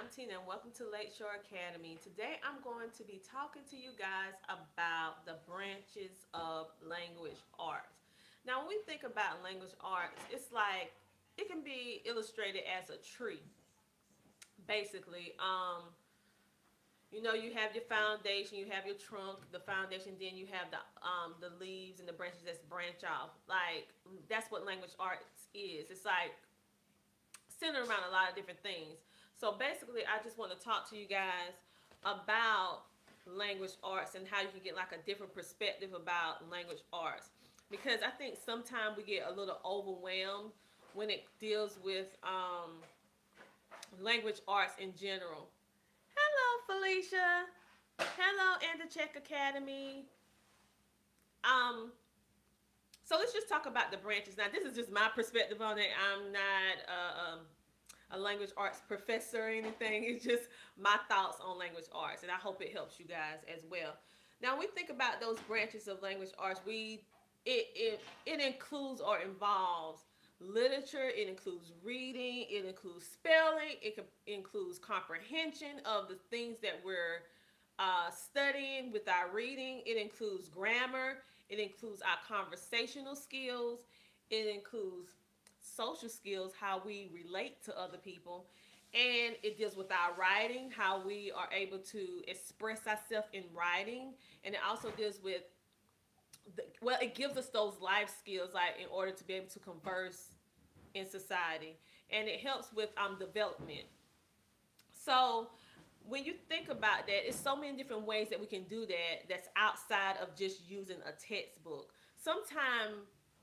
Tina, and welcome to Lakeshore Academy. Today I'm going to be talking to you guys about the branches of language arts. Now, when we think about language arts, it's like it can be illustrated as a tree, basically. You have your foundation, you have your trunk, the foundation, then you have the leaves and the branches that branch off. Like that's what language arts is. It's like centered around a lot of different things. So basically, I just want to talk to you guys about language arts and how you can get like a different perspective about language arts. Because I think sometimes we get a little overwhelmed when it deals with language arts in general. Hello, Felicia. Hello, and the Czech Academy. Um, so let's just talk about the branches. Now, this is just my perspective on it. I'm not a language arts professor or anything. It's just my thoughts on language arts, and I hope it helps you guys as well. Now, when we think about those branches of language arts, it includes or involves literature. It includes reading. It includes spelling. Includes comprehension of the things that we're studying with our reading. It includes grammar. It includes our conversational skills. It includes social skills, how we relate to other people. And it deals with our writing, how we are able to express ourselves in writing. And it also deals with, it gives us those life skills, like in order to be able to converse in society. And it helps with development. So when you think about that, it's so many different ways that we can do that that's outside of just using a textbook. Sometimes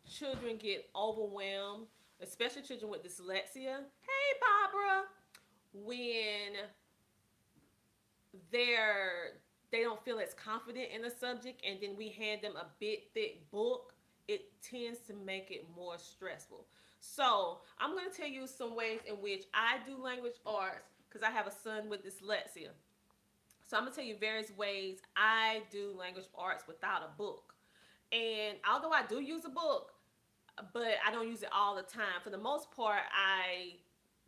children get overwhelmed, especially children with dyslexia. Hey, Barbara, when they're they don't feel as confident in the subject, and then we hand them a big thick book, it tends to make it more stressful. So I'm going to tell you some ways in which I do language arts because I have a son with dyslexia. So I'm going to tell you various ways I do language arts without a book. And although I do use a book, but I don't use it all the time. For the most part, I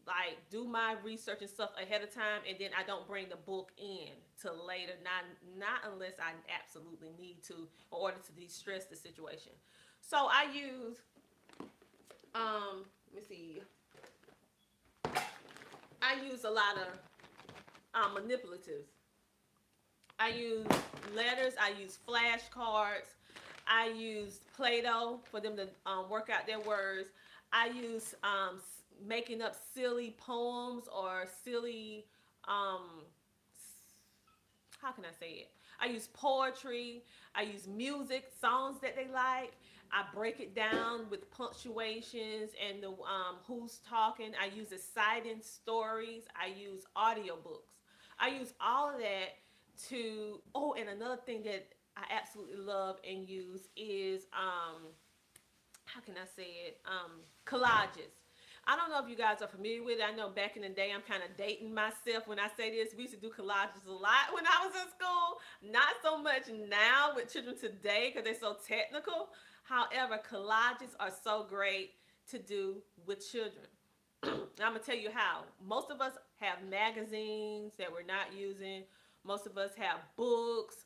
like do my research and stuff ahead of time, and then I don't bring the book in till later. Not unless I absolutely need to in order to de-stress the situation. So I use let me see. I use a lot of manipulatives. I use letters. I use flashcards. I use Play-Doh for them to work out their words. I use making up silly poems or silly, um, how can I say it? I use poetry. I use music, songs that they like. I break it down with punctuations and the who's talking. I use exciting stories. I use audiobooks. I use all of that to. Oh, and another thing that I absolutely love and use is how can I say it? Collages. I don't know if you guys are familiar with it. I know back in the day, I'm kind of dating myself when I say this. We used to do collages a lot when I was in school. Not so much now with children today because they're so technical. However, collages are so great to do with children. I'm going to tell you how. Most of us have magazines that we're not using. Most of us have books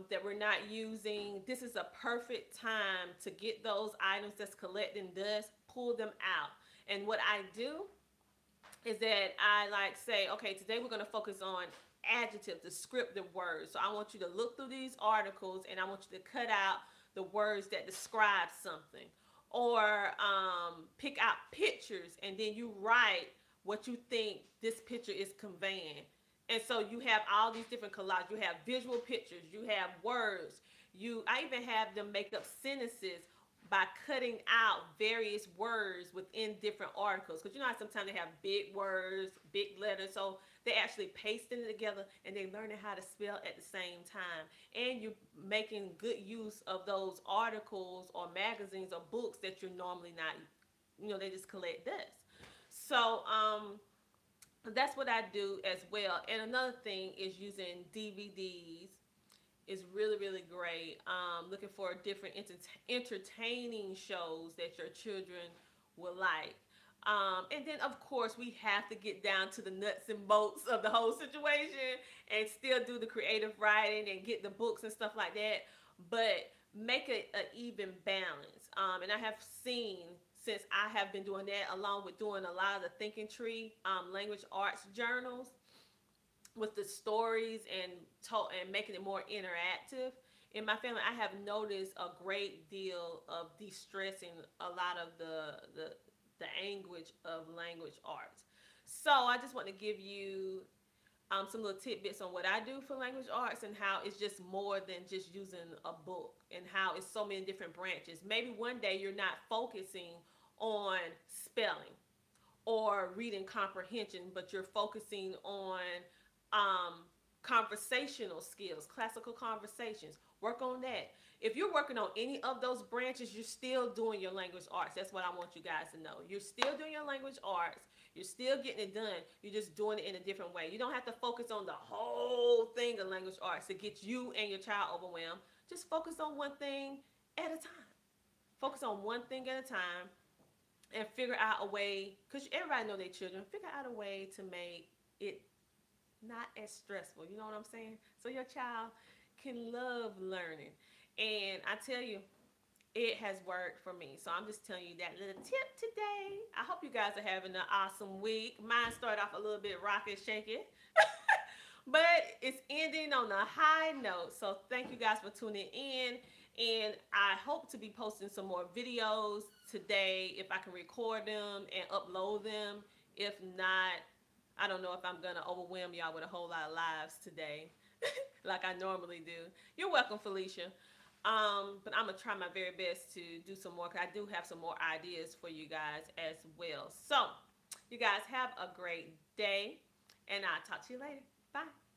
that we're not using. This is a perfect time to get those items that's collecting dust, pull them out. And what I do is that I like say, okay, today we're going to focus on adjectives, descriptive words. So I want you to look through these articles and I want you to cut out the words that describe something. Or pick out pictures and then you write what you think this picture is conveying. And so you have all these different collages. You have visual pictures. You have words. I even have them make up sentences by cutting out various words within different articles. Because you know how sometimes they have big words, big letters. So they actually pasting it together and they learning how to spell at the same time. And you're making good use of those articles or magazines or books that you're normally not, they just collect dust. So, that's what I do as well. And another thing is using DVDs is really, really great. Looking for different entertaining shows that your children will like. And then, of course, we have to get down to the nuts and bolts of the whole situation and still do the creative writing and get the books and stuff like that. But make it an even balance. And I have seen, since I have been doing that, along with doing a lot of the Thinking Tree language arts journals with the stories and making it more interactive. In my family, I have noticed a great deal of de-stressing a lot of the anguish of language arts. So I just want to give you some little tidbits on what I do for language arts and how it's just more than just using a book and how it's so many different branches. Maybe one day you're not focusing on spelling or reading comprehension, but you're focusing on um, conversational skills, classical conversations. Work on that. If you're working on any of those branches, you're still doing your language arts. That's what I want you guys to know. You're still doing your language arts. You're still getting it done. You're just doing it in a different way. You don't have to focus on the whole thing of language arts to get you and your child overwhelmed. Just focus on one thing at a time. Focus on one thing at a time and figure out a way, because everybody know their children, figure out a way to make it not as stressful. You know what I'm saying? So your child can love learning. And I tell you, it has worked for me. So I'm just telling you that little tip today. I hope you guys are having an awesome week. Mine started off a little bit rocky, shaky, but it's ending on a high note. So thank you guys for tuning in. And I hope to be posting some more videos today if I can record them and upload them. If not, I don't know if I'm going to overwhelm y'all with a whole lot of lives today like I normally do. You're welcome, Felicia. But I'm going to try my very best to do some more because I do have some more ideas for you guys as well. So, you guys have a great day, and I'll talk to you later. Bye.